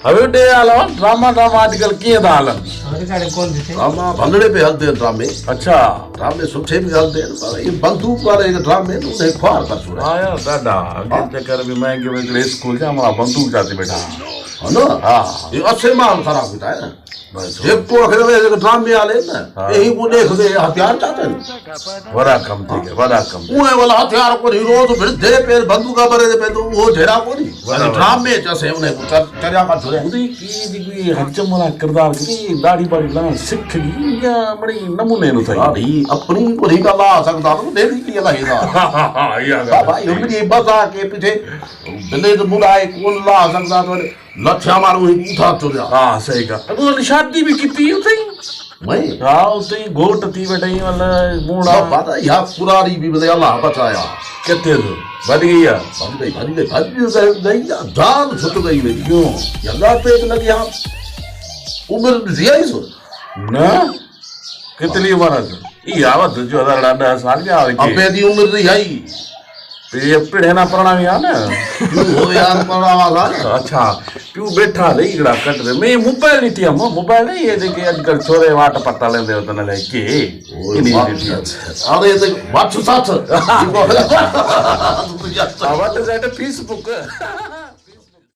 હવે તે હાલો ड्रामा आजकल कीअं था हलनि? ड्रामा भंगड़े पे हलते हैं ड्रामे अच्छा ड्रामे सुठे भी हलते हैं पर ये बंदूक वाले ड्रामे न उन्हें ख्वार कर छुड़ा हा यार ॾाढा अॻे चकर में महांगे में हिकिड़े स्कूल जा मां बंदूक जाते बैठा है ना हाँ ये अच्छे माल खराब होता है ना बस एक को अखरे में ड्रामे वाले ना यही को देख दे हथियार चाहते हैं बड़ा कम थी गया बड़ा कम उन्हें वाला हथियार को हीरो तो फिर दे पे बंदूक बरे पे तो वो झेरा को नहीं ड्रामे जैसे उन्हें चर्या का छुड़े उदी की जेकी हचम वाला किरदार की दाढ़ी बाड़ी लाण सिख गई या बड़ी नमूने नु थई भाई अपनी को नहीं का ला सकता तो दे दी के लाएगा या भाई उम्मीद बजा के पीछे बिले तो बुलाए कौन ला सकता तो लक्ष्य मारो ही उठा चुरा हां सही का तो शादी भी की उते मैं हां उते घोट थी बैठई वाला बूढ़ा सब पता या पुरानी भी बदे अल्लाह बचाया किथे तो बढ़ गई है भाजी नहीं जान छुट गई मेरी क्यों यल्ला पे एक लगी आप उम्र जिया ही सो ना कितनी उम्र है ये आवत जो 10 साल के आवे अबे दी उम्र रही आई ये पिढ़े ना पढ़ना भी आना क्यों हो यार पढ़ा वाला अच्छा क्यों बैठा ले इकड़ा कट रे मैं मोबाइल नहीं थी हम मोबाइल नहीं ये देखे आजकल छोरे वाट पता लेंदे हो तने ले के अरे तो बात साथ आवाज जाए फेसबुक